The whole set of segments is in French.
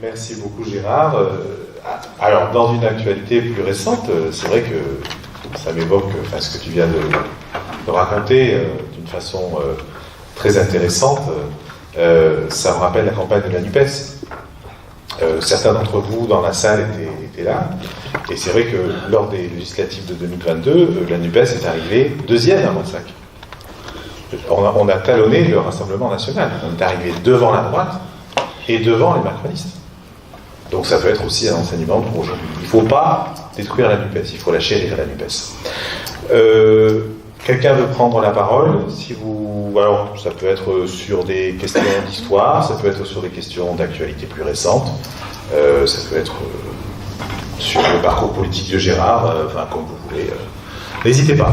Merci beaucoup Gérard. Alors, dans une actualité plus récente, c'est vrai que ça m'évoque ce que tu viens de raconter d'une façon très intéressante. Ça me rappelle la campagne de la NUPES. Certains d'entre vous dans la salle étaient là, et c'est vrai que lors des législatives de 2022, la NUPES est arrivée deuxième à Montsac. On a talonné le Rassemblement national. On est arrivé devant la droite et devant les macronistes. Donc ça peut être aussi un enseignement pour aujourd'hui. Il ne faut pas détruire la NUPES, il faut la chérir, la NUPES. Quelqu'un veut prendre la parole? Alors, ça peut être sur des questions d'histoire, ça peut être sur des questions d'actualité plus récente, ça peut être sur le parcours politique de Gérard, comme vous voulez. N'hésitez pas.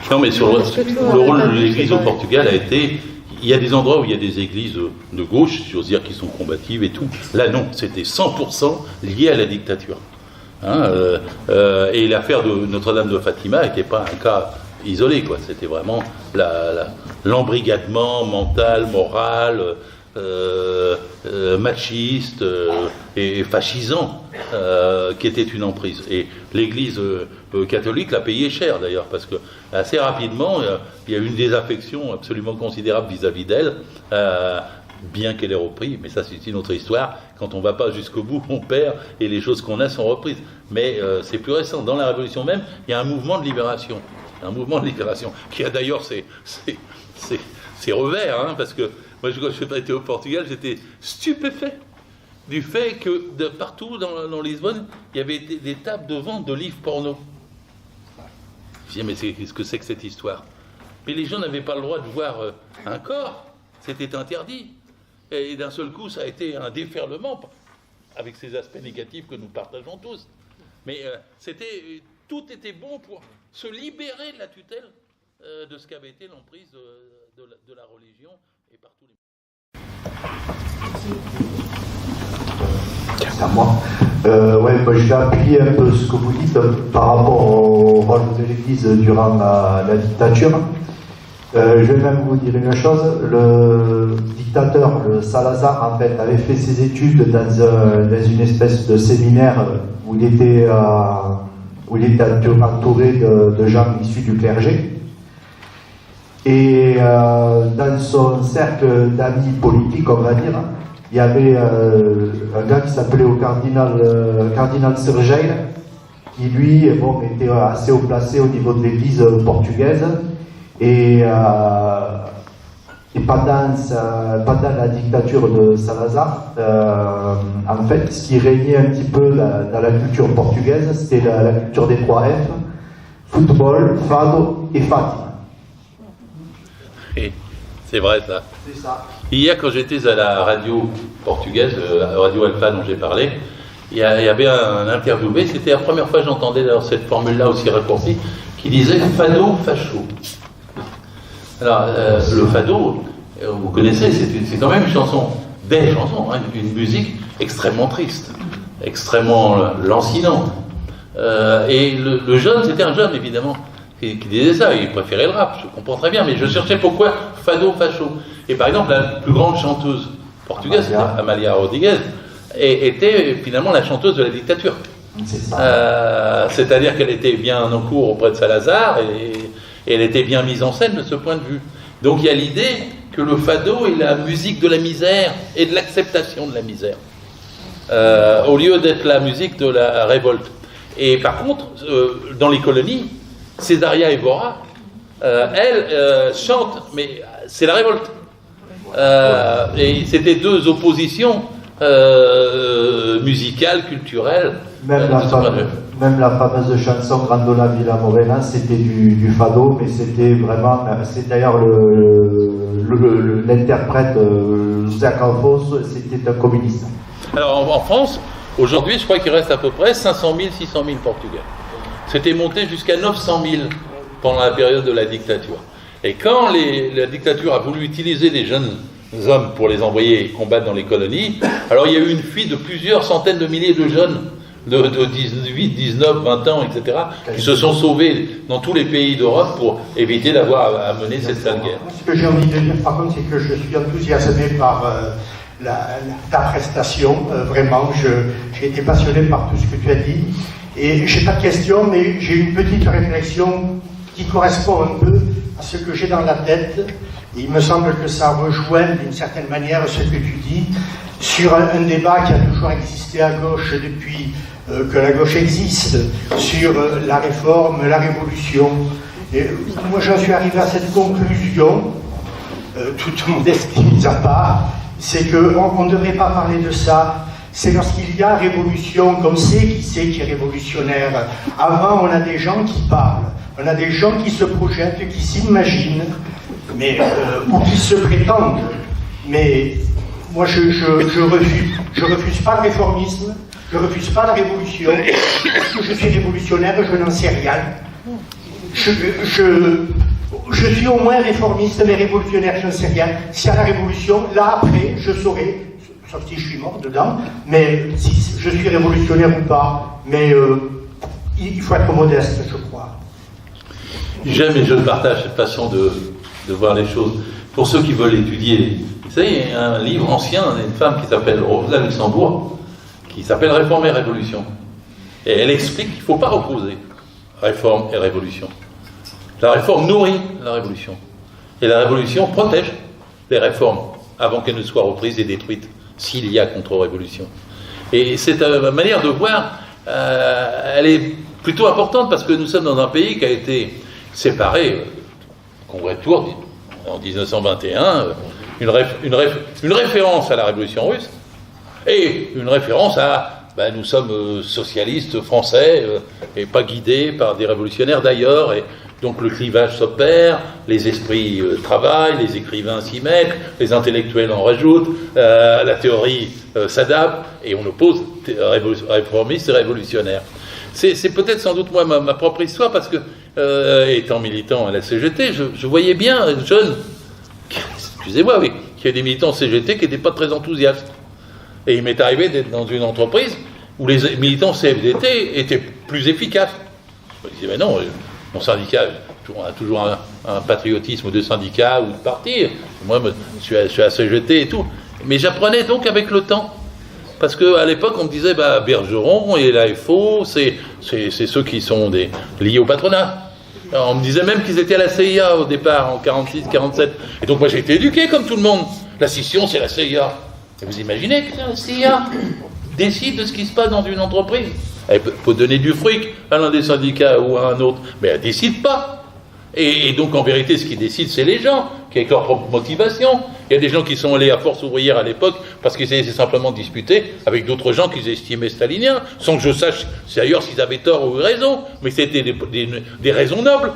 Non, mais sur le rôle de l'Église au Portugal a été... Il y a des endroits où il y a des églises de gauche, si j'ose dire, qui sont combatives et tout. Là, non, c'était 100% lié à la dictature. Et l'affaire de Notre-Dame de Fatima n'était pas un cas isolé, quoi. C'était vraiment l'embrigadement mental, moral, machiste et fascisant qui était une emprise. Et l'Église catholique l'a payé cher, d'ailleurs, parce que assez rapidement, il y a eu une désaffection absolument considérable vis-à-vis d'elle, bien qu'elle ait repris, mais ça c'est une autre histoire. Quand on ne va pas jusqu'au bout, on perd, et les choses qu'on a sont reprises. Mais c'est plus récent. Dans la Révolution même, il y a un mouvement de libération. Qui a d'ailleurs ses revers, parce que moi, quand je suis été au Portugal, j'étais stupéfait du fait que partout dans Lisbonne, il y avait des tables de vente de livres porno. Je disais, mais qu'est-ce que c'est que cette histoire? Mais les gens n'avaient pas le droit de voir un corps, c'était interdit. Et d'un seul coup, ça a été un déferlement, avec ces aspects négatifs que nous partageons tous. Mais tout était bon pour se libérer de la tutelle de ce qu'avait été l'emprise de la religion et par tous les... C'est à moi. Je vais appuyer un peu ce que vous dites par rapport au rôle de l'Église durant la dictature. Je vais même vous dire une chose. Le dictateur, le Salazar, en fait, avait fait ses études dans une espèce de séminaire où il était entouré de gens issus du clergé. Et dans son cercle d'amis politiques, on va dire, il y avait un gars qui s'appelait le cardinal Sergeil, qui lui était assez haut placé au niveau de l'église portugaise. Et pendant la dictature de Salazar, en fait, ce qui régnait un petit peu dans la culture portugaise, c'était la culture des 3 F, football, fado et Fatima. C'est vrai ça. C'est ça. Hier, quand j'étais à la radio portugaise, Radio Alpha dont j'ai parlé, il y avait un interviewé, c'était la première fois que j'entendais cette formule-là aussi raccourcie, qui disait fado facho. Alors, le fado, vous connaissez, c'est quand même une chanson, une musique extrêmement triste, extrêmement lancinante. Et le jeune, c'était un jeune évidemment, qui disait ça, il préférait le rap, je comprends très bien, mais je cherchais pourquoi fado facho. Et par exemple, la plus grande chanteuse portugaise, Amália Rodrigues, était finalement la chanteuse de la dictature. C'est-à-dire qu'elle était bien en cours auprès de Salazar et elle était bien mise en scène de ce point de vue. Donc il y a l'idée que le fado est la musique de la misère et de l'acceptation de la misère, au lieu d'être la musique de la révolte. Et par contre, dans les colonies, Césaria Évora, elle chante, mais c'est la révolte. Et c'était deux oppositions musicales, culturelles. Même la fameuse chanson Grandola Villa Morena, c'était du fado, mais c'était vraiment, c'est d'ailleurs l'interprète José Campos, c'était un communiste. Alors en France, aujourd'hui, je crois qu'il reste à peu près 500 000, 600 000 Portugais. C'était monté jusqu'à 900 000 pendant la période de la dictature. Et quand la dictature a voulu utiliser des jeunes hommes pour les envoyer combattre dans les colonies, alors il y a eu une fuite de plusieurs centaines de milliers de jeunes de 18, 19, 20 ans, etc., qui se sont sauvés dans tous les pays d'Europe pour éviter d'avoir à mener cette sale guerre. Ce que j'ai envie de dire, par contre, c'est que je suis enthousiasmé par ta prestation. Vraiment, j'ai été passionné par tout ce que tu as dit. Et j'ai pas de questions, mais j'ai une petite réflexion qui correspond un peu à ce que j'ai dans la tête. Et il me semble que ça rejoint d'une certaine manière ce que tu dis sur un débat qui a toujours existé à gauche depuis que la gauche existe, sur la réforme, la révolution. Et moi, j'en suis arrivé à cette conclusion, toute modestie mise à part, c'est qu'on ne devrait pas parler de ça. C'est lorsqu'il y a révolution qu'on sait qui c'est qui est révolutionnaire. Avant, on a des gens qui parlent, on a des gens qui se projettent, qui s'imaginent, mais ou qui se prétendent. Mais moi, je refuse pas le réformisme, je refuse pas la révolution. Est-ce que je suis révolutionnaire? Je n'en sais rien. Je suis au moins réformiste, mais révolutionnaire, je ne sais rien. S'il y a la révolution, là après, je saurai, sauf si je suis mort dedans, mais si je suis révolutionnaire ou pas. Mais il faut être modeste, je crois. J'aime et je partage cette façon de voir les choses. Pour ceux qui veulent étudier, vous savez, il y a un livre ancien d'une femme qui s'appelle Rosa Luxembourg, qui s'appelle Réforme et Révolution. Et elle explique qu'il ne faut pas opposer réforme et révolution. La réforme nourrit la révolution. Et la révolution protège les réformes avant qu'elles ne soient reprises et détruites, s'il y a contre-révolution. Et cette manière de voir, elle est plutôt importante parce que nous sommes dans un pays qui a été séparé, Congrès de Tours, en 1921, une référence à la révolution russe et une référence à nous sommes socialistes français et pas guidés par des révolutionnaires d'ailleurs, et donc le clivage s'opère, les esprits travaillent, les écrivains s'y mettent, les intellectuels en rajoutent, la théorie s'adapte, et on oppose réformistes et révolutionnaires. C'est peut-être sans doute moi ma propre histoire, parce que étant militant à la CGT, je voyais bien jeunes, excusez-moi, oui, qu'il y a des militants CGT qui n'étaient pas très enthousiastes. Et il m'est arrivé d'être dans une entreprise où les militants CFDT étaient plus efficaces. Je me disais, mais non, mon syndicat a toujours un patriotisme de syndicat ou de parti. Moi, je suis à CGT et tout. Mais j'apprenais donc avec le temps. Parce qu'à l'époque, on me disait, Bergeron et l'AFO, c'est ceux qui sont liés au patronat. Alors, on me disait même qu'ils étaient à la CIA au départ, en 46, 47. Et donc moi, j'ai été éduqué comme tout le monde. La scission, c'est la CIA. Et vous imaginez que la CIA décide de ce qui se passe dans une entreprise? Elle peut donner du fric à l'un des syndicats ou à un autre, mais elle ne décide pas. Et donc, en vérité, ce qui décide, c'est les gens, qui avec leur propre motivation. Il y a des gens qui sont allés à Force ouvrière à l'époque parce qu'ils essayaient simplement de disputer avec d'autres gens qu'ils estimaient staliniens, sans que je sache d'ailleurs s'ils avaient tort ou raison, mais c'était des raisons nobles.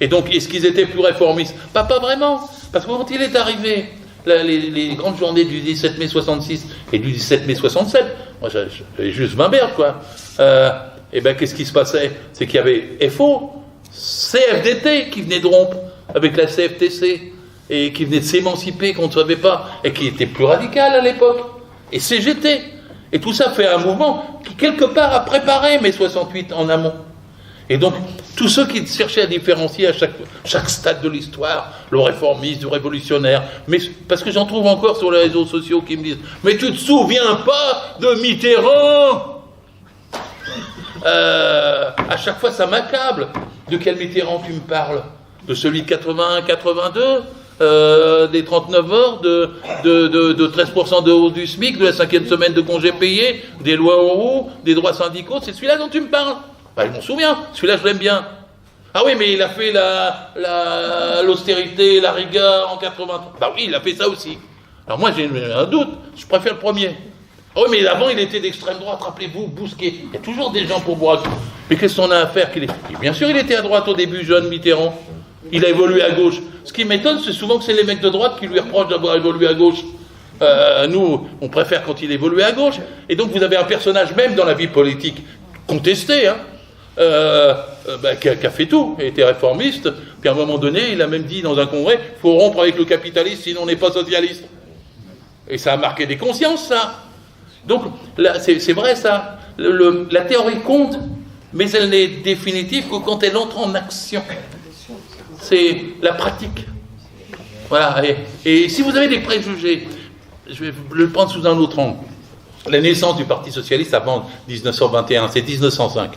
Et donc, est-ce qu'ils étaient plus réformistes? Pas vraiment. Parce que quand il est arrivé les grandes journées du 17 mai 66 et du 17 mai 67, moi j'avais juste 20 berges, quoi. Et qu'est-ce qui se passait? C'est qu'il y avait FO, CFDT qui venait de rompre avec la CFTC et qui venait de s'émanciper qu'on ne savait pas et qui était plus radical à l'époque, et CGT. Et tout ça fait un mouvement qui quelque part a préparé mai 68 en amont. Et donc, tous ceux qui cherchaient à différencier à chaque stade de l'histoire, le réformiste du révolutionnaire, mais parce que j'en trouve encore sur les réseaux sociaux qui me disent « Mais tu te souviens pas de Mitterrand ?» À chaque fois, ça m'accable. De quel Mitterrand tu me parles? De celui de 81-82 des 39 heures, de 13% de hausse du SMIC, de la 5e semaine de congés payés, des lois Auroux, des droits syndicaux, c'est celui-là dont tu me parles? Je m'en souviens, celui-là je l'aime bien. Ah oui, mais il a fait l'austérité, la rigueur en 83. Oui, il a fait ça aussi. Alors moi j'ai un doute, je préfère le premier. Ah oui, mais avant il était d'extrême droite, rappelez-vous, Bousquet. Il y a toujours des gens pour boire. Mais qu'est-ce qu'on a à faire Bien sûr, il était à droite au début, jeune Mitterrand. Il a évolué à gauche. Ce qui m'étonne, c'est souvent que c'est les mecs de droite qui lui reprochent d'avoir évolué à gauche. Nous, on préfère quand il évolue à gauche. Et donc vous avez un personnage même dans la vie politique contesté, qui a fait tout, a été réformiste, puis à un moment donné, il a même dit dans un congrès, il faut rompre avec le capitalisme, sinon on n'est pas socialiste. Et ça a marqué des consciences, ça. Donc, là, c'est vrai, ça. La théorie compte, mais elle n'est définitive que quand elle entre en action. C'est la pratique. Voilà. Et si vous avez des préjugés, je vais le prendre sous un autre angle. La naissance du Parti socialiste avant 1921, c'est 1905.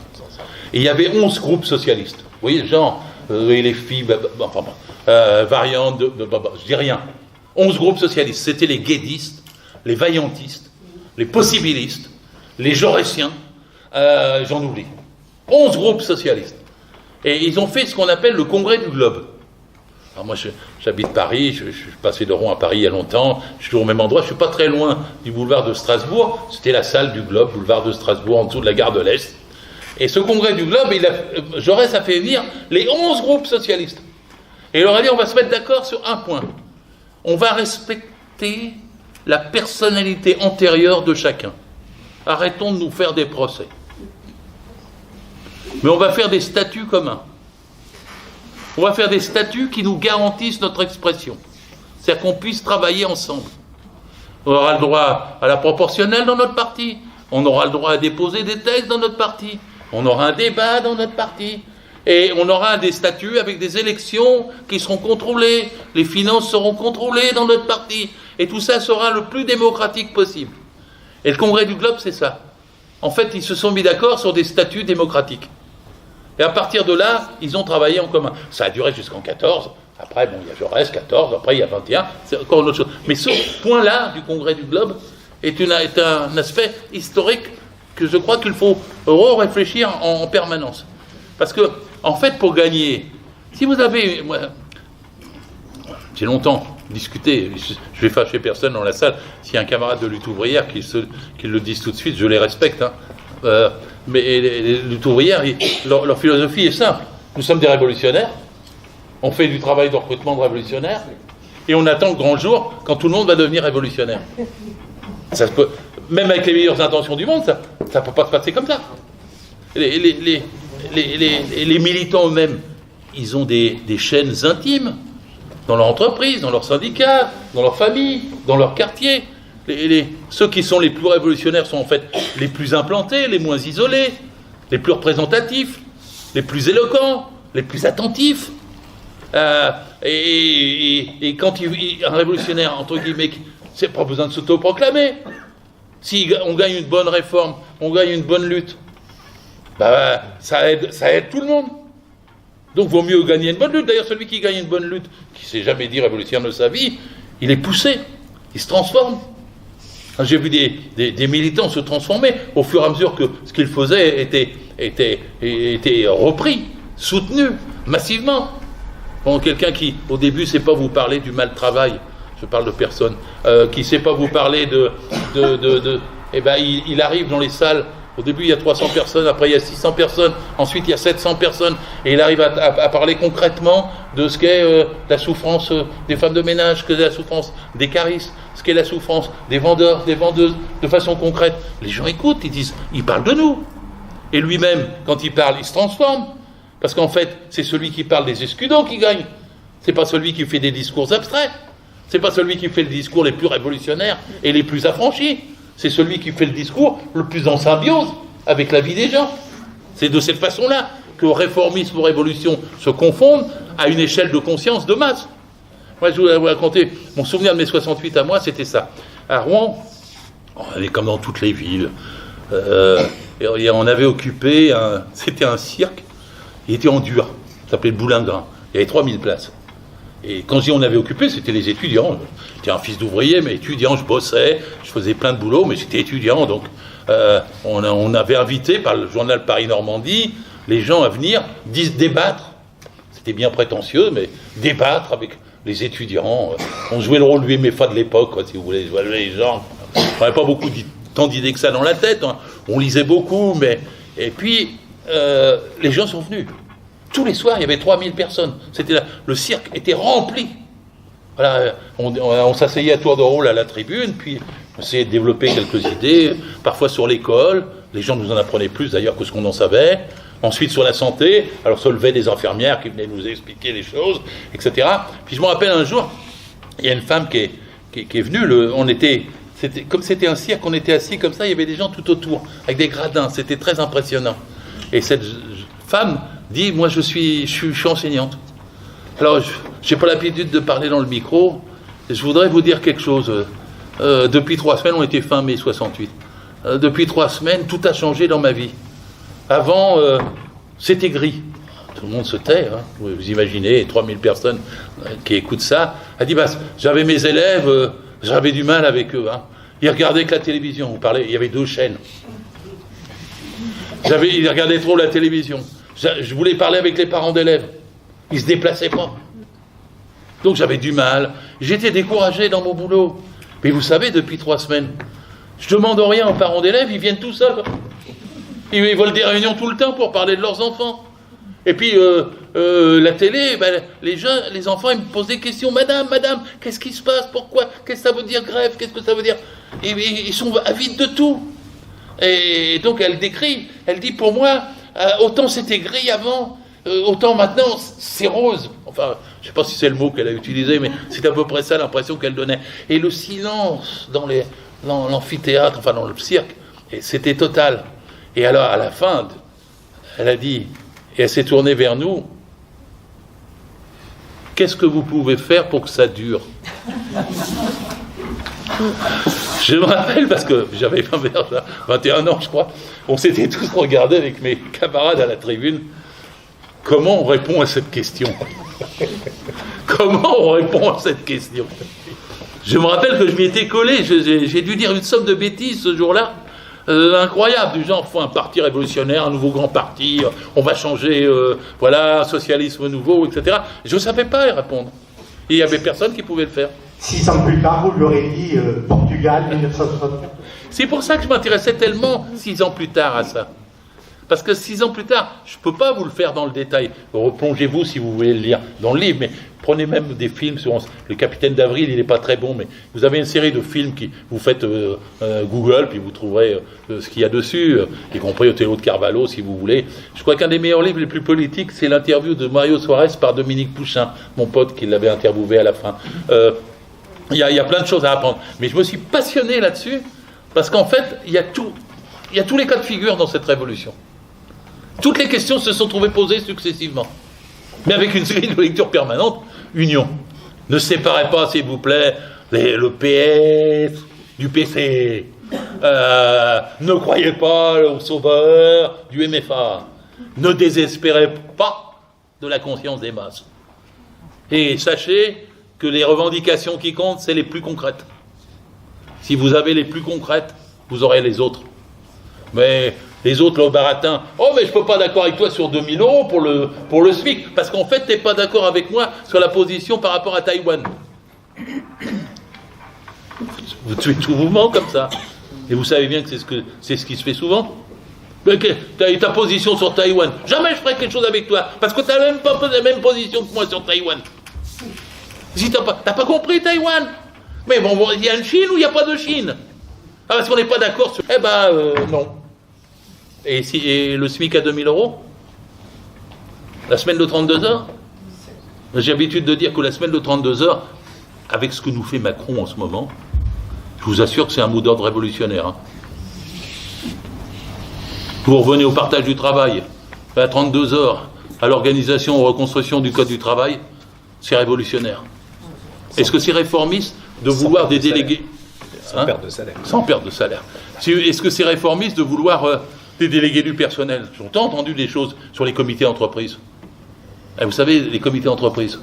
Et il y avait 11 groupes socialistes. Vous voyez, genre, les filles, variantes, je dis rien. 11 groupes socialistes. C'était les guédistes, les vaillantistes, les possibilistes, les jaurétiens, j'en oublie. 11 groupes socialistes. Et ils ont fait ce qu'on appelle le Congrès du Globe. Alors moi, j'habite Paris, je suis passé de Rouen à Paris il y a longtemps, je suis toujours au même endroit, je ne suis pas très loin du boulevard de Strasbourg, c'était la salle du Globe, boulevard de Strasbourg, en dessous de la gare de l'Est. Et ce Congrès du Globe, Jaurès a fait venir les 11 groupes socialistes. Et il leur a dit, on va se mettre d'accord sur un point. On va respecter la personnalité antérieure de chacun. Arrêtons de nous faire des procès. Mais on va faire des statuts communs. On va faire des statuts qui nous garantissent notre expression. C'est-à-dire qu'on puisse travailler ensemble. On aura le droit à la proportionnelle dans notre parti. On aura le droit à déposer des textes dans notre parti. On aura un débat dans notre parti. Et on aura des statuts avec des élections qui seront contrôlées. Les finances seront contrôlées dans notre parti. Et tout ça sera le plus démocratique possible. Et le Congrès du Globe, c'est ça. En fait, ils se sont mis d'accord sur des statuts démocratiques. Et à partir de là, ils ont travaillé en commun. Ça a duré jusqu'en 14. Après, bon, il y a Jaurès, 14. Après, il y a 21. C'est encore une autre chose. Mais ce point-là du Congrès du Globe est un aspect historique que je crois qu'il faut réfléchir en permanence. Parce que, en fait, pour gagner, si vous avez... Moi, j'ai longtemps discuté, je vais fâcher personne dans la salle, s'il y a un camarade de lutte ouvrière qui le dise tout de suite, je les respecte, hein. Mais les luttes ouvrières, leur philosophie est simple. Nous sommes des révolutionnaires, on fait du travail de recrutement de révolutionnaires, et on attend le grand jour quand tout le monde va devenir révolutionnaire. Même avec les meilleures intentions du monde, ça ne peut pas se passer comme ça. Les militants eux-mêmes, ils ont des chaînes intimes dans leur entreprise, dans leur syndicat, dans leur famille, dans leur quartier. Ceux qui sont les plus révolutionnaires sont en fait les plus implantés, les moins isolés, les plus représentatifs, les plus éloquents, les plus attentifs. Et quand un révolutionnaire, entre guillemets, c'est pas besoin de s'autoproclamer. Si on gagne une bonne réforme, on gagne une bonne lutte, ça aide tout le monde. Donc vaut mieux gagner une bonne lutte. D'ailleurs, celui qui gagne une bonne lutte, qui ne s'est jamais dit révolutionnaire de sa vie, il est poussé, il se transforme. J'ai vu des militants se transformer au fur et à mesure que ce qu'ils faisaient était repris, soutenu, massivement. Bon, quelqu'un qui, au début, ne sait pas vous parler du mal travail, je parle de personne, qui ne sait pas vous parler il arrive dans les salles. Au début, il y a 300 personnes, après il y a 600 personnes, ensuite il y a 700 personnes, et il arrive à parler concrètement de ce qu'est la souffrance des femmes de ménage, que la souffrance des caristes, ce qu'est la souffrance des vendeurs, des vendeuses, de façon concrète. Les gens écoutent, ils disent, il parle de nous. Et lui-même, quand il parle, il se transforme. Parce qu'en fait, c'est celui qui parle des escudos qui gagne. C'est pas celui qui fait des discours abstraits. C'est pas celui qui fait le discours les plus révolutionnaires et les plus affranchis. C'est celui qui fait le discours le plus en symbiose avec la vie des gens. C'est de cette façon-là que réformisme et révolution se confondent à une échelle de conscience de masse. Moi, je voulais vous raconter, mon souvenir de mes 68 à moi, c'était ça. À Rouen, on avait comme dans toutes les villes, et on avait occupé, c'était un cirque, il était en dur, ça s'appelait le Boulingrin, il y avait 3000 places. Et quand je dis on avait occupé, c'était les étudiants. J'étais un fils d'ouvrier, mais étudiant, je bossais, je faisais plein de boulot, mais j'étais étudiant, donc on avait invité par le journal Paris-Normandie les gens à venir débattre. C'était bien prétentieux, mais débattre avec les étudiants. On jouait le rôle du MFA de l'époque, quoi, si vous voulez, les gens. On n'avait pas beaucoup tant d'idées que ça dans la tête, hein. On lisait beaucoup, mais... Et puis, les gens sont venus. Tous les soirs, il y avait 3000 personnes. Le cirque était rempli. Voilà, on s'asseyait à tour de rôle à la tribune, puis on essayait de développer quelques idées, parfois sur l'école. Les gens nous en apprenaient plus d'ailleurs que ce qu'on en savait. Ensuite sur la santé, alors se levaient des infirmières qui venaient nous expliquer les choses, etc. Puis je me rappelle un jour, il y a une femme qui est venue, comme c'était un cirque, on était assis comme ça, il y avait des gens tout autour, avec des gradins, c'était très impressionnant. Et cette femme dit, moi je suis enseignante. Alors, je n'ai pas l'habitude de parler dans le micro, je voudrais vous dire quelque chose. Depuis 3 semaines, on était fin mai 68. Depuis 3 semaines, tout a changé dans ma vie. Avant, c'était gris. Tout le monde se tait, hein. Vous imaginez, 3000 personnes qui écoutent ça. Elle dit, j'avais mes élèves, j'avais du mal avec eux. Hein. Ils regardaient que la télévision. Il y avait 2 chaînes. Ils regardaient trop la télévision. Je voulais parler avec les parents d'élèves. Ils ne se déplaçaient pas. Donc j'avais du mal. J'étais découragé dans mon boulot. Mais vous savez, depuis 3 semaines, je ne demande rien aux parents d'élèves, ils viennent tout seuls. Ils veulent des réunions tout le temps pour parler de leurs enfants. Et puis, la télé, les enfants, ils me posent des questions. Madame, qu'est-ce qui se passe? Pourquoi? Qu'est-ce que ça veut dire grève? Qu'est-ce que ça veut dire? Et ils sont avides de tout. Et donc, elle décrit, elle dit, pour moi, autant c'était gris avant, autant maintenant, c'est rose. Enfin, je ne sais pas si c'est le mot qu'elle a utilisé, mais c'est à peu près ça l'impression qu'elle donnait. Et le silence dans l'amphithéâtre, enfin dans le cirque, c'était total. Et alors, à la fin, elle a dit, et elle s'est tournée vers nous, qu'est-ce que vous pouvez faire pour que ça dure? Je me rappelle, parce que j'avais 21 ans, je crois, on s'était tous regardés avec mes camarades à la tribune. Comment on répond à cette question? Comment on répond à cette question? Je me rappelle que je m'y étais collé, j'ai dû dire une somme de bêtises ce jour-là, incroyable, du genre, il faut un parti révolutionnaire, un nouveau grand parti, on va changer, un socialisme nouveau, etc. Je ne savais pas y répondre. Et il n'y avait personne qui pouvait le faire. 6 ans plus tard, vous lui aurez dit Portugal, 1964. C'est pour ça que je m'intéressais tellement 6 ans plus tard à ça. Parce que 6 ans plus tard, je ne peux pas vous le faire dans le détail. Replongez-vous si vous voulez le lire dans le livre, mais prenez même des films sur le Capitaine d'Avril, il n'est pas très bon, mais vous avez une série de films qui vous faites Google, puis vous trouverez ce qu'il y a dessus, y compris Othello de Carvalho, si vous voulez. Je crois qu'un des meilleurs livres les plus politiques, c'est l'interview de Mario Suarez par Dominique Pouchin, mon pote qui l'avait interviewé à la fin. Il y a plein de choses à apprendre. Mais je me suis passionné là-dessus, parce qu'en fait, il y a tous les cas de figure dans cette révolution. Toutes les questions se sont trouvées posées successivement. Mais avec une série de lectures permanentes, union. Ne séparez pas, s'il vous plaît, le PS du PC. Ne croyez pas au sauveur du MFA. Ne désespérez pas de la conscience des masses. Et sachez que les revendications qui comptent, c'est les plus concrètes. Si vous avez les plus concrètes, vous aurez les autres. Mais les autres, le baratin, oh mais je ne peux pas d'accord avec toi sur 2000 € pour le SMIC, parce qu'en fait, tu n'es pas d'accord avec moi sur la position par rapport à Taïwan. Vous tuez tout mouvement comme ça. Et vous savez bien que c'est ce qui se fait souvent. Ta position sur Taïwan, jamais je ferai quelque chose avec toi, parce que tu n'as même pas la même position que moi sur Taïwan. Si t'as pas compris Taïwan. Mais bon, il y a une Chine ou il n'y a pas de Chine? Ah, parce qu'on n'est pas d'accord sur... non. Et le SMIC à 2000 €? La semaine de 32 heures? J'ai l'habitude de dire que la semaine de 32 heures, avec ce que nous fait Macron en ce moment, je vous assure que c'est un mot d'ordre révolutionnaire. Hein. Vous revenez au partage du travail, à 32 heures, à l'organisation ou reconstruction du Code du travail, c'est révolutionnaire. Est-ce que c'est réformiste de vouloir des délégués sans perte de salaire? Sans perte de salaire. Est-ce que c'est réformiste de vouloir des délégués du personnel? J'ai entendu des choses sur les comités d'entreprise. Et vous savez, les comités d'entreprise,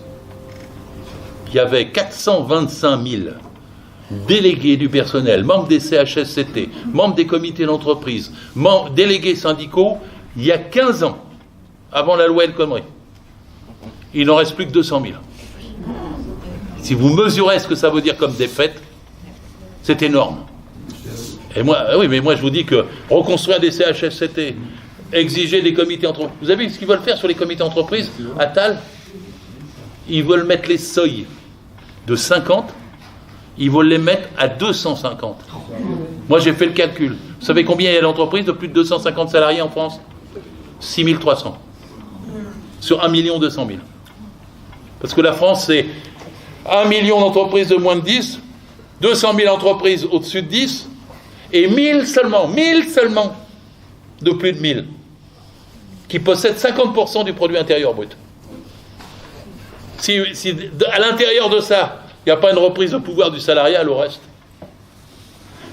il y avait 425 000 délégués du personnel, membres des CHSCT, membres des comités d'entreprise, délégués syndicaux, il y a 15 ans, avant la loi El Khomri. Il n'en reste plus que 200 000. Si vous mesurez ce que ça veut dire comme défaite, c'est énorme. Et moi, oui, mais moi je vous dis que reconstruire des CHSCT, exiger des comités entreprises. Vous avez vu ce qu'ils veulent faire sur les comités entreprises? Attal, ils veulent mettre les seuils de 50, ils veulent les mettre à 250. Moi j'ai fait le calcul. Vous savez combien il y a d'entreprises de plus de 250 salariés en France? 6300. Sur 1 200 000. Parce que la France, c'est 1 million d'entreprises de moins de 10, 200 000 entreprises au-dessus de 10, et 1000 seulement, de plus de 1000, qui possèdent 50% du produit intérieur brut. Si à l'intérieur de ça, il n'y a pas une reprise de pouvoir du salariat, le reste,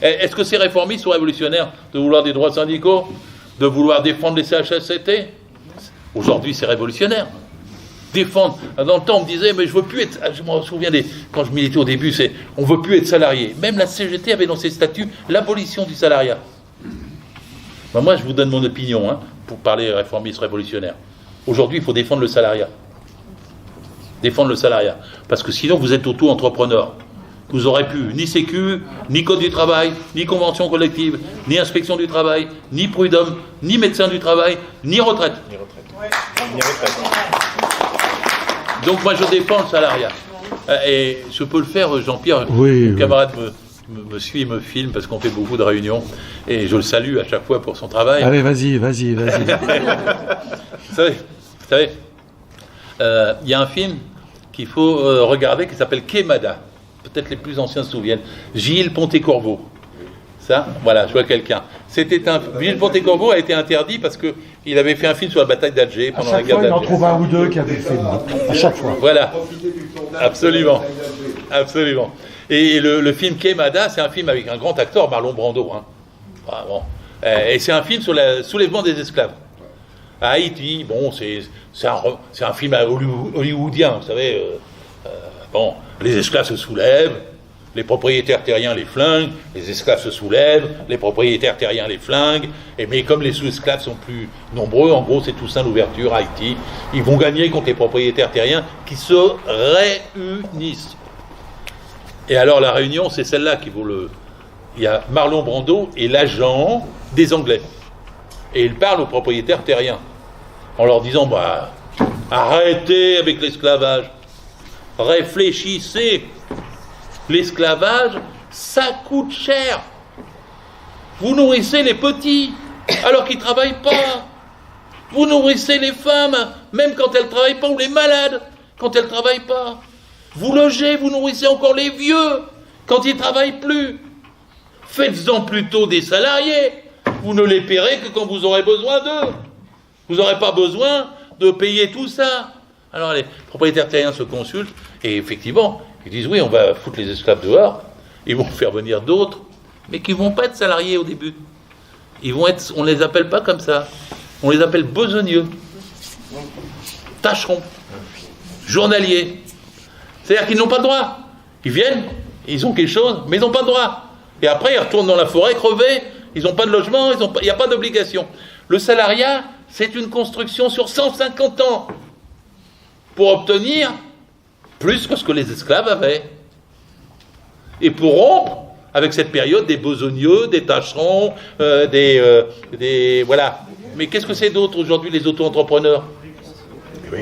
Est-ce que c'est réformiste ou révolutionnaire de vouloir des droits syndicaux, de vouloir défendre les CHSCT? Aujourd'hui, c'est révolutionnaire. Défendre. Dans le temps, on me disait, mais je veux plus être. Je me souviens quand je militais au début, on veut plus être salarié. Même la CGT avait dans ses statuts l'abolition du salariat. Ben moi, je vous donne mon opinion, pour parler réformiste révolutionnaire. Aujourd'hui, il faut défendre le salariat. Défendre le salariat. Parce que sinon, vous êtes auto-entrepreneur. Vous n'aurez plus ni sécu, ni code du travail, ni convention collective, ni inspection du travail, ni prud'homme, ni médecin du travail, ni retraite. Ni retraite. Ni retraite. Donc moi je défends le salariat. Et je peux le faire, Jean-Pierre, oui, le camarade me suit et me filme parce qu'on fait beaucoup de réunions et je le salue à chaque fois pour son travail. Allez, vas-y. Vous savez, il y a un film qu'il faut regarder qui s'appelle Quémada. Peut-être les plus anciens se souviennent. Gilles Pontécorvo. Ça, voilà, je vois quelqu'un. Gilles Pontécorvo a été interdit parce qu'il avait fait un film sur la bataille d'Alger pendant la guerre d'Alger. Il en trouve un ou deux qui avaient fait à chaque fois. Voilà, absolument. Et le film Quémada, c'est un film avec un grand acteur, Marlon Brando. Ah, bon. Et c'est un film sur le soulèvement des esclaves. À Haïti, bon, c'est un film hollywoodien, vous savez. Bon, les esclaves se soulèvent. Les propriétaires terriens les flinguent, les esclaves se soulèvent, les propriétaires terriens les flinguent, mais comme les sous-esclaves sont plus nombreux, en gros c'est Toussaint l'ouverture, Haïti, ils vont gagner contre les propriétaires terriens qui se réunissent. Et alors la réunion, c'est celle-là qui vaut le... Il y a Marlon Brando et l'agent des Anglais. Et il parle aux propriétaires terriens, en leur disant, arrêtez avec l'esclavage, réfléchissez. L'esclavage, ça coûte cher. Vous nourrissez les petits, alors qu'ils ne travaillent pas. Vous nourrissez les femmes, même quand elles ne travaillent pas, ou les malades, quand elles ne travaillent pas. Vous logez, vous nourrissez encore les vieux, quand ils ne travaillent plus. Faites-en plutôt des salariés. Vous ne les paierez que quand vous aurez besoin d'eux. Vous n'aurez pas besoin de payer tout ça. Alors les propriétaires terriens se consultent, et effectivement, ils disent oui, on va foutre les esclaves dehors, ils vont faire venir d'autres, mais qui ne vont pas être salariés au début. On ne les appelle pas comme ça, on les appelle besogneux, tâcherons, journaliers. C'est-à-dire qu'ils n'ont pas de droit. Ils viennent, ils ont quelque chose, mais ils n'ont pas de droit. Et après, ils retournent dans la forêt crevés, ils n'ont pas de logement, il n'y a pas d'obligation. Le salariat, c'est une construction sur 150 ans pour obtenir plus que ce que les esclaves avaient. Et pour rompre avec cette période des besogneux, des tâcherons, voilà. Mais qu'est-ce que c'est d'autre aujourd'hui, les auto-entrepreneurs?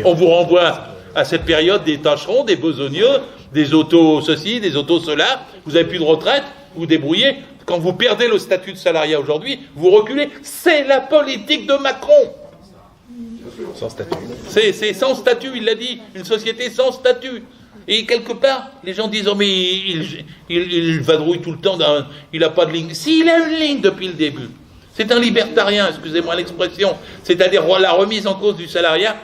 On vous renvoie à cette période des tâcherons, des besogneux, des auto-ceci, des auto-cela. Vous n'avez plus de retraite, vous débrouillez. Quand vous perdez le statut de salariat aujourd'hui, vous reculez. C'est la politique de Macron. Sans statut. C'est sans statut, il l'a dit, une société sans statut. Et quelque part, les gens disent, oh mais il vadrouille tout le temps, il n'a pas de ligne. Si, il a une ligne depuis le début. C'est un libertarien, excusez-moi l'expression, c'est-à-dire la remise en cause du salariat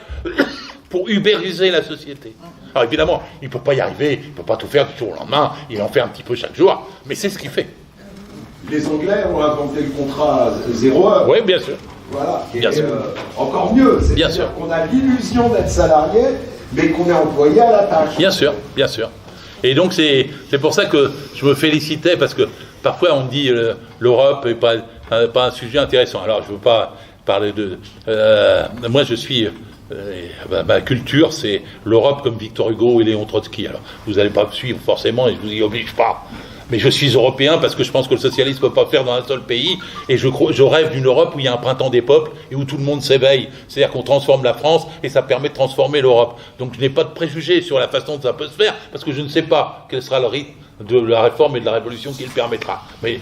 pour ubériser la société. Alors évidemment, il ne peut pas y arriver, il ne peut pas tout faire du jour au lendemain, il en fait un petit peu chaque jour, mais c'est ce qu'il fait. Les Anglais ont inventé le contrat 0 heure. Oui, bien sûr. Voilà, et bien sûr. Encore mieux, c'est-à-dire qu'on a l'illusion d'être salarié, mais qu'on est employé à la tâche. Bien sûr, bien sûr. Et donc c'est pour ça que je me félicitais, parce que parfois on me dit l'Europe n'est pas un sujet intéressant. Alors je ne veux pas parler de... moi je suis... ma culture c'est l'Europe comme Victor Hugo et Léon Trotsky. Alors vous n'allez pas me suivre forcément et je vous y oblige pas. Mais je suis européen parce que je pense que le socialisme ne peut pas faire dans un seul pays, et je rêve d'une Europe où il y a un printemps des peuples et où tout le monde s'éveille. C'est-à-dire qu'on transforme la France et ça permet de transformer l'Europe. Donc je n'ai pas de préjugés sur la façon dont ça peut se faire, parce que je ne sais pas quel sera le rythme de la réforme et de la révolution qui le permettra. Mais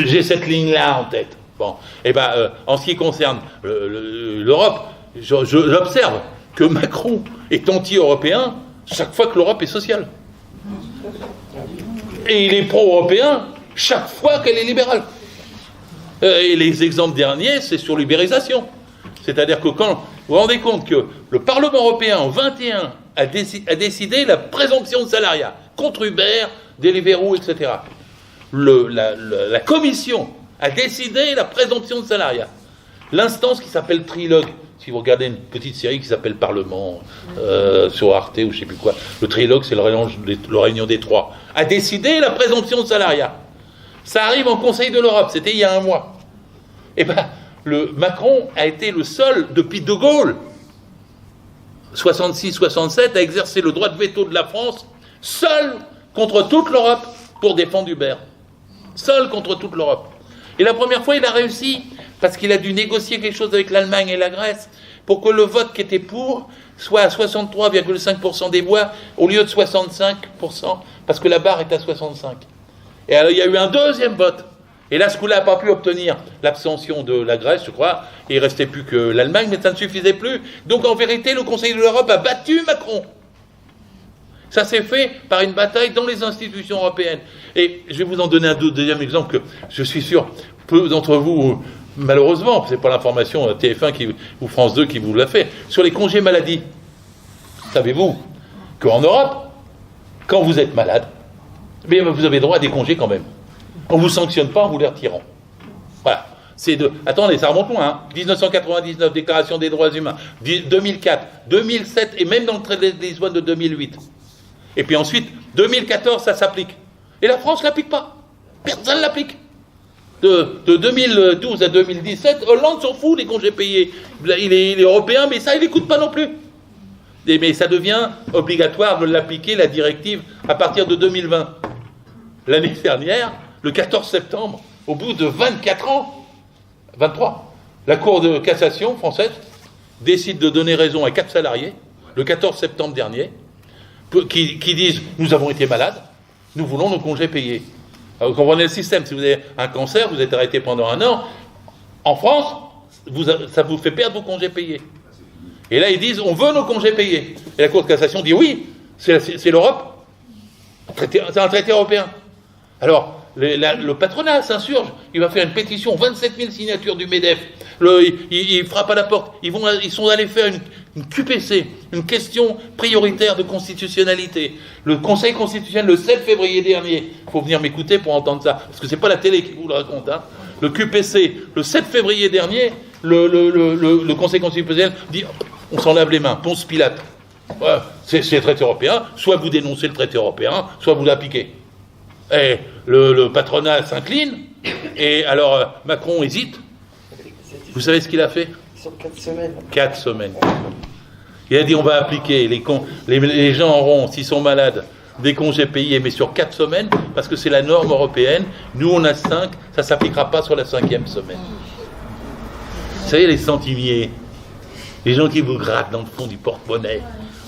j'ai cette ligne-là en tête. Bon. Et en ce qui concerne l'Europe, j'observe que Macron est anti-européen chaque fois que l'Europe est sociale. Et il est pro-européen chaque fois qu'elle est libérale. Et les exemples derniers, c'est sur l'ubérisation. C'est-à-dire que quand vous vous rendez compte que le Parlement européen en 21 a décidé la présomption de salariat contre Uber, Deliveroo, etc. la commission a décidé la présomption de salariat. L'instance qui s'appelle Trilogue, si vous regardez une petite série qui s'appelle Parlement, sur Arte ou je ne sais plus quoi, le Trilogue, c'est la réunion des trois, a décidé la présomption de salariat. Ça arrive en Conseil de l'Europe, c'était il y a un mois. Et bien, Macron a été le seul, depuis De Gaulle, 66-67, à exercer le droit de veto de la France, seul contre toute l'Europe, pour défendre Uber. Seul contre toute l'Europe. Et la première fois, il a réussi, parce qu'il a dû négocier quelque chose avec l'Allemagne et la Grèce, pour que le vote qui était pour soit à 63,5% des voix, au lieu de 65%, parce que la barre est à 65%. Et alors, il y a eu un deuxième vote. Et là, ce coup-là n'a pas pu obtenir l'abstention de la Grèce, je crois, et il ne restait plus que l'Allemagne, mais ça ne suffisait plus. Donc, en vérité, le Conseil de l'Europe a battu Macron. Ça s'est fait par une bataille dans les institutions européennes. Et je vais vous en donner un deuxième exemple que je suis sûr, peu d'entre vous, malheureusement, c'est pas l'information TF1 ou France 2 qui vous l'a fait, sur les congés maladie. Savez-vous qu'en Europe, quand vous êtes malade, mais vous avez droit à des congés quand même. On ne vous sanctionne pas en vous les retirant. Voilà. Attendez, ça remonte loin. 1999, Déclaration des droits humains. 2004, 2007 et même dans le traité de Lisbonne de 2008. Et puis ensuite, 2014, ça s'applique. Et la France ne l'applique pas. Personne ne l'applique. De 2012 à 2017, Hollande s'en fout des congés payés. Il est européen, mais ça, il n'écoute pas non plus. Mais ça devient obligatoire de l'appliquer, la directive, à partir de 2020. L'année dernière, le 14 septembre, au bout de 24 ans, 23, la Cour de cassation française décide de donner raison à 4 salariés, le 14 septembre dernier, qui disent « Nous avons été malades, nous voulons nos congés payés ». Alors, vous comprenez le système. Si vous avez un cancer, vous êtes arrêté pendant 1 an. En France, ça vous fait perdre vos congés payés. Et là, ils disent, on veut nos congés payés. Et la Cour de cassation dit, oui, c'est l'Europe. C'est un traité européen. Alors, le patronat s'insurge. Il va faire une pétition, 27 000 signatures du MEDEF. Il frappe à la porte. Ils sont allés faire une QPC, une question prioritaire de constitutionnalité. Le Conseil constitutionnel, le 7 février dernier, il faut venir m'écouter pour entendre ça, parce que c'est pas la télé qui vous le raconte. Hein. Le QPC, le 7 février dernier, le Conseil constitutionnel dit on s'en lave les mains, Ponce Pilate. Ouais, c'est le traité européen, soit vous dénoncez le traité européen, soit vous l'appliquez. Et le patronat s'incline, et alors Macron hésite. Vous savez ce qu'il a fait ? Sur 4 semaines. 4 semaines. Il a dit on va appliquer, les gens auront, s'ils sont malades, des congés payés, mais sur 4 semaines, parce que c'est la norme européenne. Nous on a 5, ça ne s'appliquera pas sur la 5e semaine. Vous savez, les centimiers, les gens qui vous grattent dans le fond du porte-monnaie,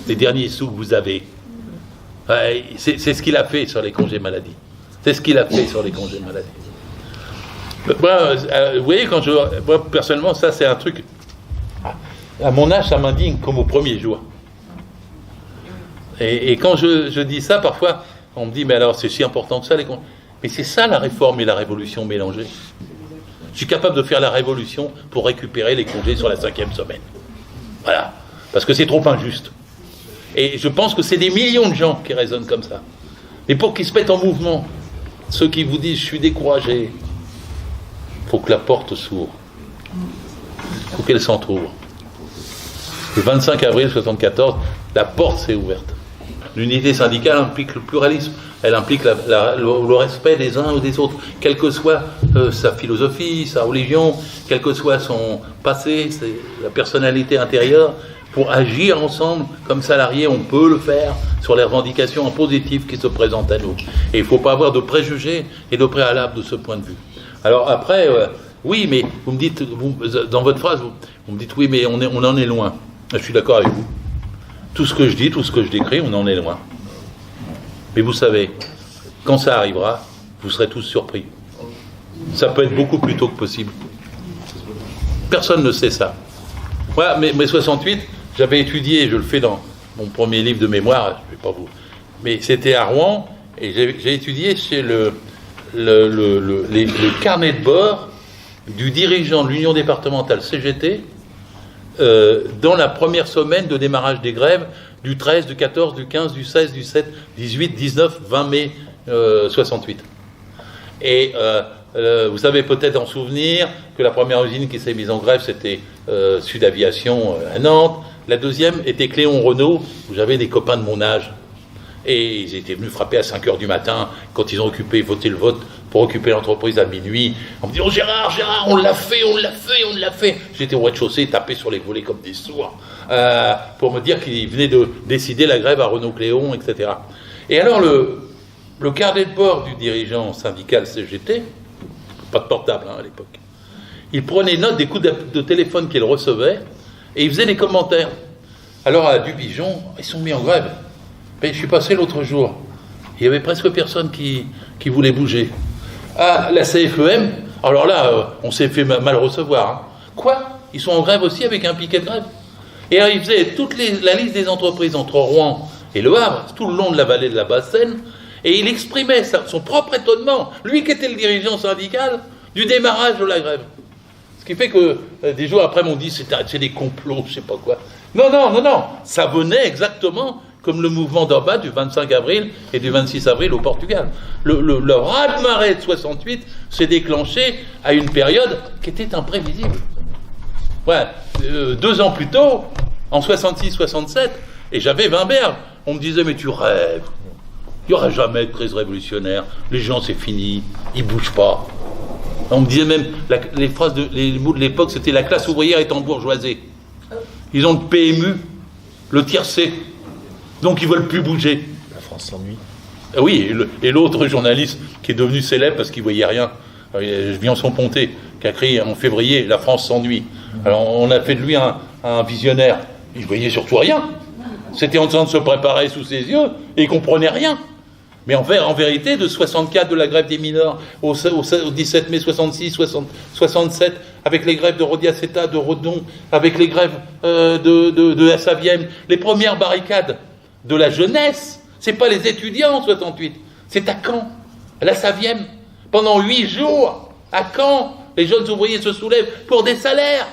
les derniers sous que vous avez, ouais, c'est ce qu'il a fait sur les congés maladie. C'est ce qu'il a fait sur les congés maladie. Moi, vous voyez, moi, personnellement, ça c'est un truc, à mon âge, ça m'indigne comme au premier jour. Et quand je dis ça, parfois, on me dit, mais alors c'est si important que ça, les congés. Mais c'est ça la réforme et la révolution mélangées. Je suis capable de faire la révolution pour récupérer les congés sur la 5e semaine. Voilà. Parce que c'est trop injuste. Et je pense que c'est des millions de gens qui raisonnent comme ça. Et pour qu'ils se mettent en mouvement, ceux qui vous disent, je suis découragé, il faut que la porte s'ouvre. Il faut qu'elle s'entrouvre. Le 25 avril 1974, la porte s'est ouverte. L'unité syndicale implique le pluralisme, elle implique le respect des uns ou des autres, quelle que soit sa philosophie, sa religion, quel que soit son passé, la personnalité intérieure. Pour agir ensemble, comme salariés, on peut le faire sur les revendications positives qui se présentent à nous. Et il ne faut pas avoir de préjugés et de préalables de ce point de vue. Alors après, oui, mais vous me dites, dans votre phrase, vous me dites, oui, mais on en est loin. Je suis d'accord avec vous. Tout ce que je dis, tout ce que je décris, on en est loin. Mais vous savez, quand ça arrivera, vous serez tous surpris. Ça peut être beaucoup plus tôt que possible. Personne ne sait ça. Voilà, mais 68, j'avais étudié, je le fais dans mon premier livre de mémoire, je ne vais pas vous... Mais c'était à Rouen, et j'ai étudié chez le carnet de bord du dirigeant de l'Union départementale CGT dans la première semaine de démarrage des grèves du 13, du 14, du 15, du 16, du 7, 18, 19, 20 mai 68. Et vous savez peut-être en souvenir que la première usine qui s'est mise en grève, c'était Sud Aviation à Nantes. La deuxième était Cléon Renault, où j'avais des copains de mon âge. Et ils étaient venus frapper à 5h du matin, quand ils ont voté le vote pour occuper l'entreprise à minuit, en me disant « Gérard, on l'a fait !» J'étais au rez-de-chaussée, tapé sur les volets comme des sourds, pour me dire qu'ils venaient de décider la grève à Renault-Cléon, etc. Et alors, le carnet de bord du dirigeant syndical CGT, pas de portable à l'époque, il prenait note des coups de téléphone qu'il recevait, et il faisait des commentaires. Alors, à Dubigeon, ils sont mis en grève. Mais je suis passé l'autre jour, il y avait presque personne qui voulait bouger. Ah, la CFEM, alors là, on s'est fait mal recevoir. Hein. Quoi ? Ils sont en grève aussi avec un piquet de grève. Et alors, il faisait la liste des entreprises entre Rouen et Le Havre, tout le long de la vallée de la Basse-Seine, et il exprimait son propre étonnement, lui qui était le dirigeant syndical, du démarrage de la grève. Ce qui fait que des jours après, m'ont dit c'est des complots, je sais pas quoi. Non, ça venait exactement comme le mouvement d'Orbán du 25 avril et du 26 avril au Portugal. Le raz-de-marée de 68 s'est déclenché à une période qui était imprévisible. Ouais, 2 ans plus tôt, en 66-67, et j'avais Wimberg, on me disait « mais tu rêves, il n'y aura jamais de crise révolutionnaire, les gens c'est fini, ils ne bougent pas ». On me disait même, les mots de l'époque, c'était « la classe ouvrière est embourgeoisée ». Ils ont le PMU, le tiercé. Donc ils ne veulent plus bouger. La France s'ennuie. Oui, et l'autre journaliste qui est devenu célèbre parce qu'il ne voyait rien, Viançon-Ponté, qui a créé en février « La France s'ennuie ». Alors on a fait de lui un visionnaire. Il ne voyait surtout rien. C'était en train de se préparer sous ses yeux et il ne comprenait rien. Mais en vérité, de 64, de la grève des mineurs, au 17 mai 66, 67, avec les grèves de Rodiaceta, de Redon, avec les grèves de la Savième, les premières barricades de la jeunesse, c'est pas les étudiants en 68, c'est à Caen, à la Savième, pendant 8 jours, à Caen, les jeunes ouvriers se soulèvent pour des salaires.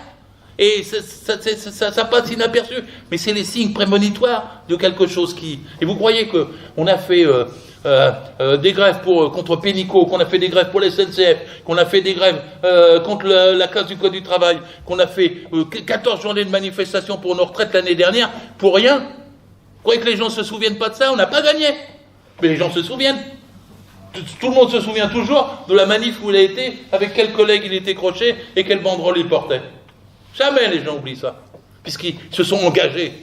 Et ça passe inaperçu, mais c'est les signes prémonitoires de quelque chose qui... Et vous croyez qu'on a fait des grèves contre Pénicaud, qu'on a fait des grèves pour la SNCF, qu'on a fait des grèves contre la casse du Code du travail, qu'on a fait 14 journées de manifestation pour nos retraites l'année dernière, pour rien? Vous croyez que les gens ne se souviennent pas de ça? On n'a pas gagné, mais les gens se souviennent. Tout le monde se souvient toujours de la manif où il a été, avec quel collègue il était croché et quelle banderole il portait. Jamais les gens oublient ça, puisqu'ils se sont engagés.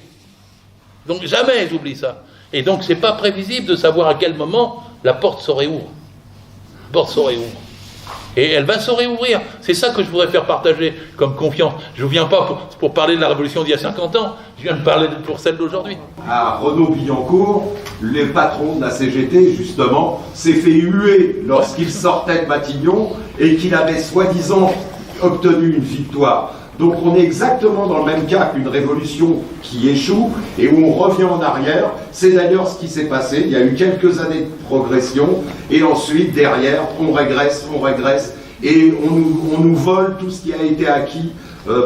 Donc jamais ils oublient ça. Et donc c'est pas prévisible de savoir à quel moment la porte se réouvre. La porte se réouvre. Et elle va se réouvrir. C'est ça que je voudrais faire partager comme confiance. Je ne viens pas pour parler de la révolution d'il y a 50 ans, je viens de parler pour celle d'aujourd'hui. À Renaud-Billancourt, le patron de la CGT, justement, s'est fait huer lorsqu'il sortait de Matignon et qu'il avait soi-disant obtenu une victoire. Donc on est exactement dans le même cas qu'une révolution qui échoue et où on revient en arrière. C'est d'ailleurs ce qui s'est passé. Il y a eu quelques années de progression et ensuite derrière on régresse et on nous vole tout ce qui a été acquis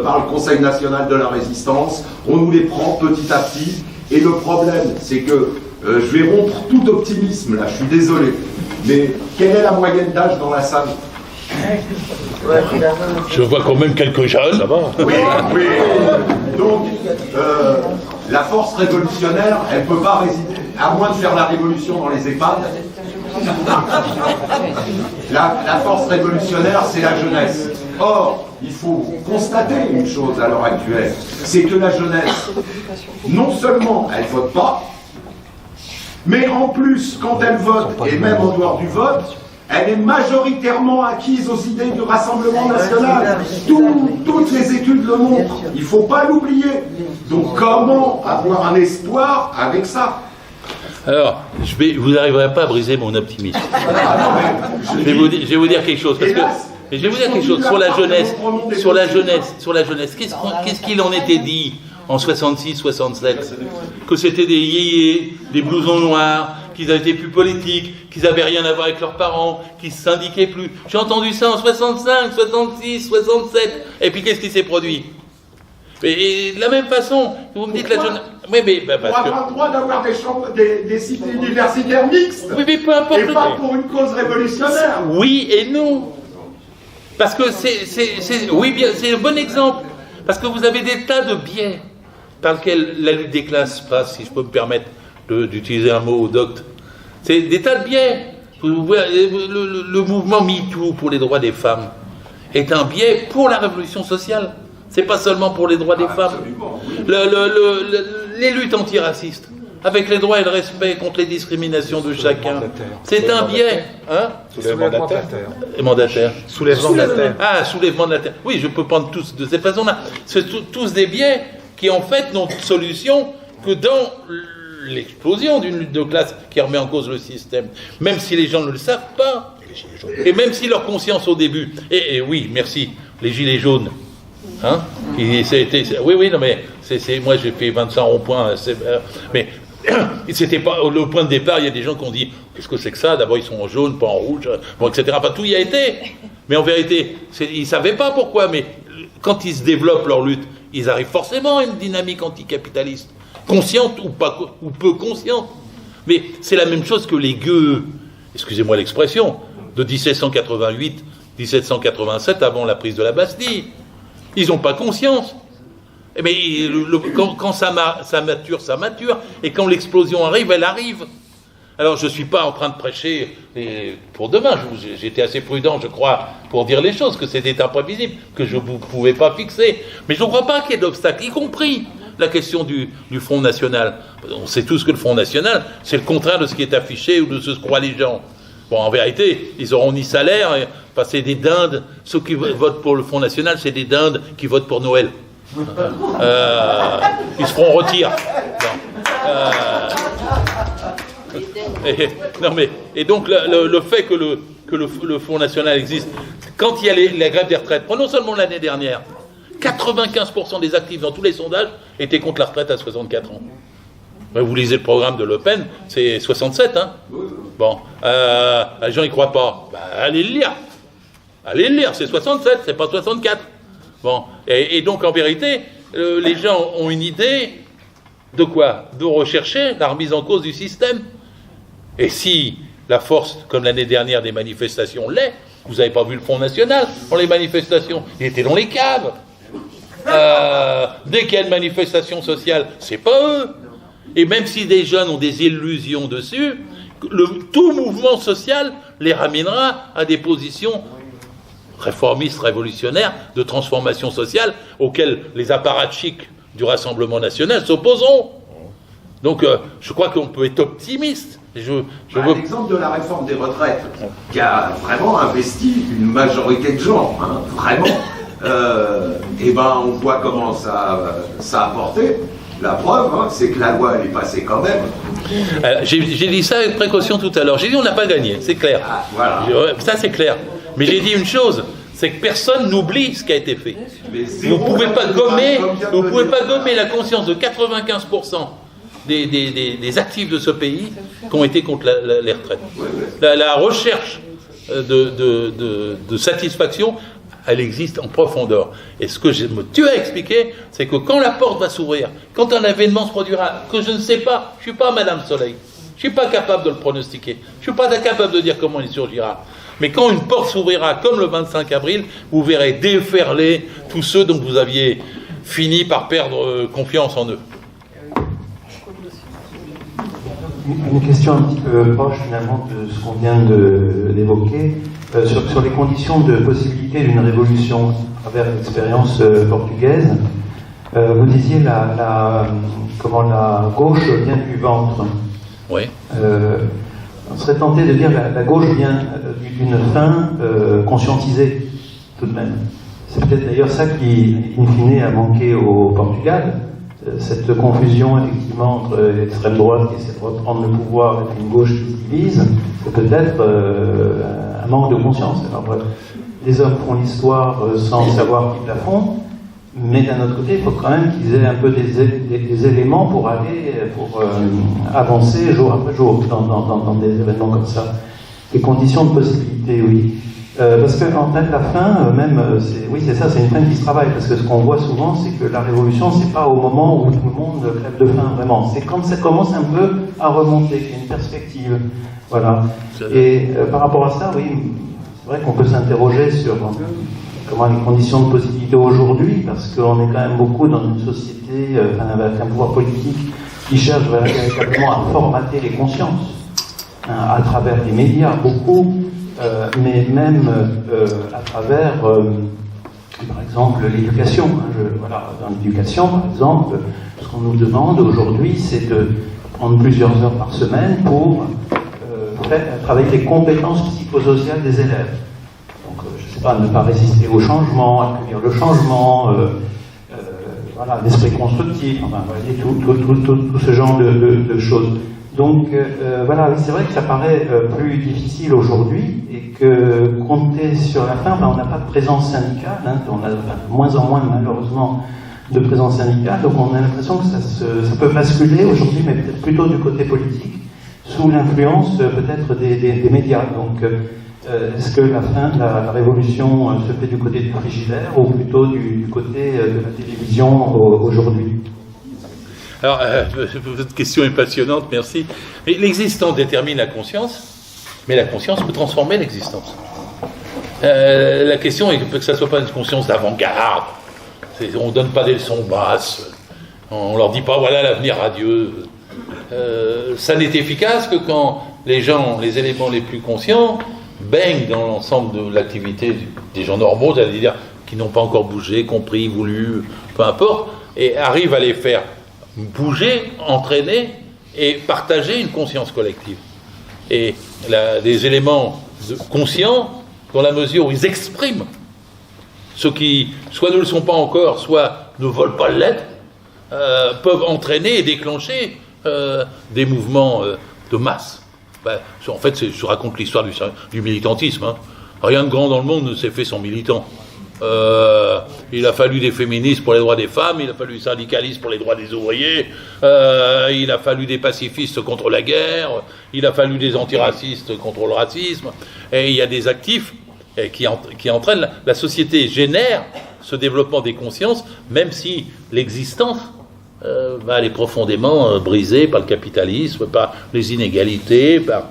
par le Conseil national de la résistance. On nous les prend petit à petit et le problème c'est que je vais rompre tout optimisme là, je suis désolé, mais quelle est la moyenne d'âge dans la salle? Je vois quand même quelques jeunes, ça va. Oui. Donc, la force révolutionnaire, elle ne peut pas résider, à moins de faire la révolution dans les EHPAD. La force révolutionnaire, c'est la jeunesse. Or, il faut constater une chose à l'heure actuelle, c'est que la jeunesse, non seulement elle ne vote pas, mais en plus, quand elle vote, et même en dehors du vote, elle est majoritairement acquise aux idées du Rassemblement national. Toutes les études le montrent. Il ne faut pas l'oublier. Donc comment avoir un espoir avec ça? Alors, vous n'arriverez pas à briser mon optimisme. Je vais vous dire quelque chose. Je vais vous dire quelque chose sur la jeunesse. Qu'est-ce qu'il en était dit en 66-67? Que c'était des yéyés, des blousons noirs, qu'ils étaient plus politiques, qu'ils n'avaient rien à voir avec leurs parents, qu'ils ne se syndiquaient plus. J'ai entendu ça en 65, 66, 67. Et puis qu'est-ce qui s'est produit? Et de la même façon, vous me dites la jeune... Oui, mais parce on n'a pas le droit d'avoir des cités universitaires mixtes. Oui, mais peu importe. Et pas pour une cause révolutionnaire. Oui et non. Parce que oui, bien, c'est un bon exemple. Parce que vous avez des tas de biais par lesquels la lutte des classes passe, si je peux me permettre d'utiliser un mot au docte. C'est des tas de biais. Le mouvement MeToo pour les droits des femmes est un biais pour la révolution sociale. C'est pas seulement pour les droits des femmes. Les luttes antiracistes, avec les droits et le respect contre les discriminations de chacun, c'est un biais. Hein? Soulèvement de la terre. Mandataire. Soulèvement de la terre. Ah, soulèvement de la terre. Oui, je peux prendre tous de cette façon-là. C'est tous des biais qui, en fait, n'ont de solution que dans l'explosion d'une lutte de classe qui remet en cause le système. Même si les gens ne le savent pas. Et même si leur conscience au début... Et oui, merci, les gilets jaunes. Hein? Oui, non, mais moi j'ai fait 25 ronds-points, mais c'était pas le point de départ. Il y a des gens qui ont dit qu'est-ce que c'est que ça? D'abord ils sont en jaune, pas en rouge, bon, etc. Enfin, tout y a été. Mais en vérité, ils savaient pas pourquoi. Mais quand ils se développent leur lutte, ils arrivent forcément à une dynamique anticapitaliste, consciente ou pas, ou peu consciente. Mais c'est la même chose que les gueux, excusez-moi l'expression, de 1788-1787 avant la prise de la Bastille. Ils n'ont pas conscience. Mais quand ça mature, ça mature. Et quand l'explosion arrive, elle arrive. Alors je ne suis pas en train de prêcher pour demain. J'étais assez prudent, je crois, pour dire les choses, que c'était imprévisible, que je ne pouvais pas fixer. Mais je ne crois pas qu'il y ait d'obstacles, y compris la question du Front National. On sait tous que le Front National, c'est le contraire de ce qui est affiché ou de ce que croient les gens. Bon, en vérité, ils n'auront ni salaire, enfin, c'est des dindes. Ceux qui votent pour le Front National, c'est des dindes qui votent pour Noël. Ils se feront retirer. Et donc, le fait que le Front National existe, quand il y a la grève des retraites, prenons seulement l'année dernière, 95% des actifs dans tous les sondages étaient contre la retraite à 64 ans. Vous lisez le programme de Le Pen, c'est 67, hein. Bon, les gens y croient pas. Allez le lire. Allez le lire, c'est 67, c'est pas 64. Bon, et donc en vérité, les gens ont une idée de quoi? De rechercher la remise en cause du système. Et si la force, comme l'année dernière des manifestations l'est, vous n'avez pas vu le Front National dans les manifestations, il était dans les caves. Dès qu'il y a une manifestation sociale, c'est pas eux. Et même si des jeunes ont des illusions dessus, tout mouvement social les ramènera à des positions réformistes, révolutionnaires, de transformation sociale, auxquelles les apparatchiks du Rassemblement national s'opposeront. Donc, je crois qu'on peut être optimiste. L'exemple de la réforme des retraites, qui a vraiment investi une majorité de gens, hein, vraiment, on voit comment ça a porté. La preuve, hein, c'est que la loi, elle est passée quand même. J'ai dit ça avec précaution tout à l'heure. J'ai dit on n'a pas gagné, c'est clair. Ah, voilà. Ça, c'est clair. Mais j'ai dit une chose, c'est que personne n'oublie ce qui a été fait. Vous ne pouvez pas gommer la conscience de 95% des actifs de ce pays qui ont été contre les retraites. La recherche de satisfaction, elle existe en profondeur. Et ce que je me tue à expliquer, c'est que quand la porte va s'ouvrir, quand un événement se produira, que je ne sais pas, je ne suis pas Madame Soleil, je ne suis pas capable de le pronostiquer, je ne suis pas capable de dire comment il surgira. Mais quand une porte s'ouvrira, comme le 25 avril, vous verrez déferler tous ceux dont vous aviez fini par perdre confiance en eux. Une question un petit peu proche finalement de ce qu'on vient d'évoquer, sur les conditions de possibilité d'une révolution à travers l'expérience portugaise. Vous disiez comment la gauche vient du ventre. Oui. On serait tenté de dire la gauche vient d'une faim conscientisée, tout de même. C'est peut-être d'ailleurs ça qui, in fine, a manqué au Portugal. Cette confusion, effectivement, entre l'extrême droite qui essaie de reprendre le pouvoir et une gauche qui se divise, c'est peut-être un manque de conscience. Alors, les hommes font l'histoire sans savoir qu'ils la font, mais d'un autre côté, il faut quand même qu'ils aient un peu des éléments pour avancer jour après jour dans des événements comme ça. Les conditions de possibilité, oui. Parce que en fait, la faim, oui, c'est ça, c'est une faim qui se travaille. Parce que ce qu'on voit souvent, c'est que la révolution, c'est pas au moment où tout le monde crève de faim, vraiment. C'est quand ça commence un peu à remonter, qu'il y a une perspective. Voilà. Et par rapport à ça, oui, c'est vrai qu'on peut s'interroger sur comment les conditions de possibilité aujourd'hui, parce qu'on est quand même beaucoup dans une société avec un pouvoir politique qui cherche véritablement à formater les consciences, à travers les médias, beaucoup. Mais même à travers, par exemple, l'éducation. Dans l'éducation, par exemple, ce qu'on nous demande aujourd'hui, c'est de prendre plusieurs heures par semaine pour travailler les compétences psychosociales des élèves. Donc, je ne sais pas, ne pas résister au changement, accueillir le changement, l'esprit constructif, enfin, tout ce genre de choses. Donc c'est vrai que ça paraît plus difficile aujourd'hui et que compter sur la faim, on n'a pas de présence syndicale, on a de moins en moins malheureusement de présence syndicale, donc on a l'impression que ça peut basculer aujourd'hui, mais peut-être plutôt du côté politique, sous l'influence peut-être des médias. Donc est-ce que la révolution se fait du côté du frigidaire ou plutôt du côté de la télévision aujourd'hui ? Alors, votre question est passionnante, merci. Mais l'existence détermine la conscience, mais la conscience peut transformer l'existence. La question est que ça ne soit pas une conscience d'avant-garde. On ne donne pas des leçons basses, on ne leur dit pas voilà l'avenir radieux. Ça n'est efficace que quand les gens, les éléments les plus conscients, baignent dans l'ensemble de l'activité des gens normaux, c'est-à-dire qui n'ont pas encore bougé, compris, voulu, peu importe, et arrivent à les faire bouger, entraîner et partager une conscience collective. Et des éléments conscients, dans la mesure où ils expriment ceux qui, soit ne le sont pas encore, soit ne veulent pas l'être, peuvent entraîner et déclencher des mouvements de masse. En fait, je raconte l'histoire du militantisme. Rien de grand dans le monde ne s'est fait sans militants. Il a fallu des féministes pour les droits des femmes, il a fallu des syndicalistes pour les droits des ouvriers, il a fallu des pacifistes contre la guerre, il a fallu des antiracistes contre le racisme, et il y a des actifs qui entraînent. La société génère ce développement des consciences, même si l'existence elle est profondément brisée par le capitalisme, par les inégalités, par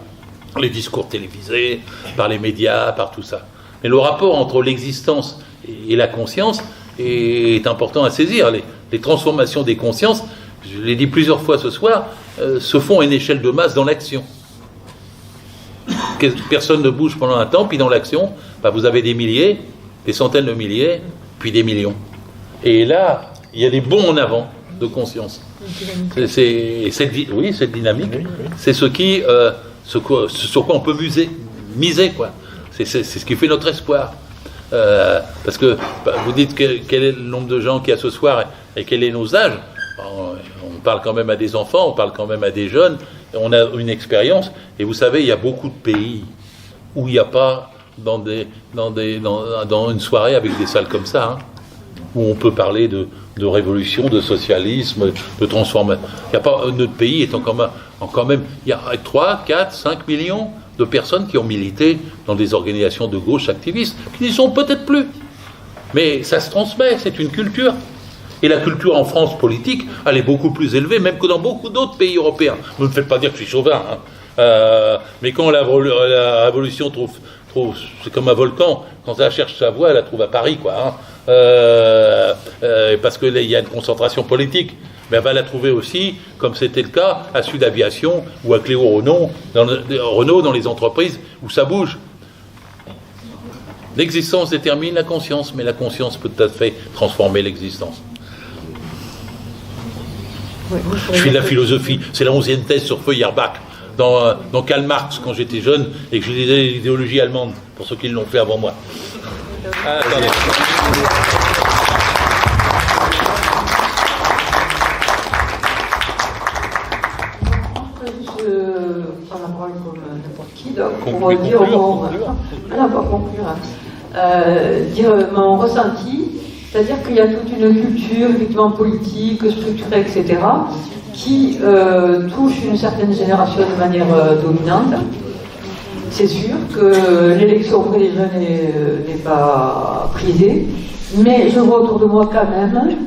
les discours télévisés, par les médias, par tout ça. Mais le rapport entre l'existence et la conscience est important à saisir. Les transformations des consciences, je l'ai dit plusieurs fois ce soir, se font à une échelle de masse dans l'action. Personne ne bouge pendant un temps, puis dans l'action, vous avez des milliers, des centaines de milliers, puis des millions. Et là, il y a des bonds en avant de conscience. Cette dynamique, c'est sur quoi on peut miser, quoi. C'est ce qui fait notre espoir. Parce que vous dites quel est le nombre de gens qu'il y a ce soir et quel est nos âges. On parle quand même à des enfants, on parle quand même à des jeunes, on a une expérience, et vous savez, il y a beaucoup de pays où il n'y a pas dans une soirée avec des salles comme ça, où on peut parler de révolution, de socialisme, de transformation. Il n'y a pas notre pays étant quand même il y a 3, 4, 5 millions de personnes qui ont milité dans des organisations de gauche activistes, qui n'y sont peut-être plus. Mais ça se transmet, c'est une culture. Et la culture en France politique, elle est beaucoup plus élevée, même que dans beaucoup d'autres pays européens. Ne me faites pas dire que je suis chauvin, mais quand la révolution trouve, c'est comme un volcan, quand elle cherche sa voie, elle la trouve à Paris, quoi. Parce qu'il y a une concentration politique. Mais elle va la trouver aussi, comme c'était le cas à Sud Aviation ou à Cléo Renault dans les entreprises où ça bouge. L'existence détermine la conscience, mais la conscience peut tout à fait transformer l'existence. Je fais de la philosophie, c'est la 11e thèse sur Feuerbach, dans Karl Marx, quand j'étais jeune, et que je lisais l'idéologie allemande, pour ceux qui l'ont fait avant moi. Attendez. Dire mon ressenti, c'est-à-dire qu'il y a toute une culture effectivement politique, structurée, etc., qui touche une certaine génération de manière dominante, c'est sûr que l'élection auprès des jeunes n'est pas prisée, mais je vois autour de moi quand même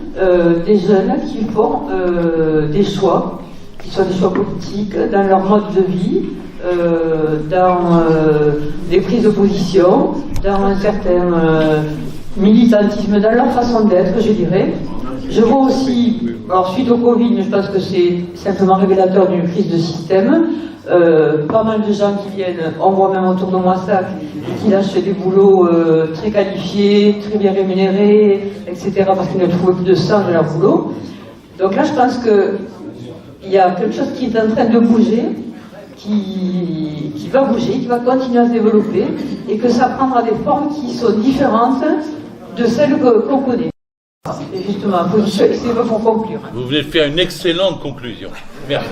des jeunes qui font des choix, qui sont des choix politiques dans leur mode de vie, dans des prises de position, dans un certain militantisme, dans leur façon d'être, je dirais. Je vois aussi, alors suite au Covid, mais je pense que c'est simplement révélateur d'une crise de système, pas mal de gens qui viennent, on voit même autour de moi ça, qui lâchent des boulots très qualifiés, très bien rémunérés, etc., parce qu'ils ne trouvent plus de sens dans leur boulot. Donc là, je pense qu'il y a quelque chose qui est en train de bouger, qui va bouger, qui va continuer à se développer, et que ça prendra des formes qui sont différentes de celles qu'on connaît. Et justement, c'est pour conclure. Vous venez de faire une excellente conclusion. Merci.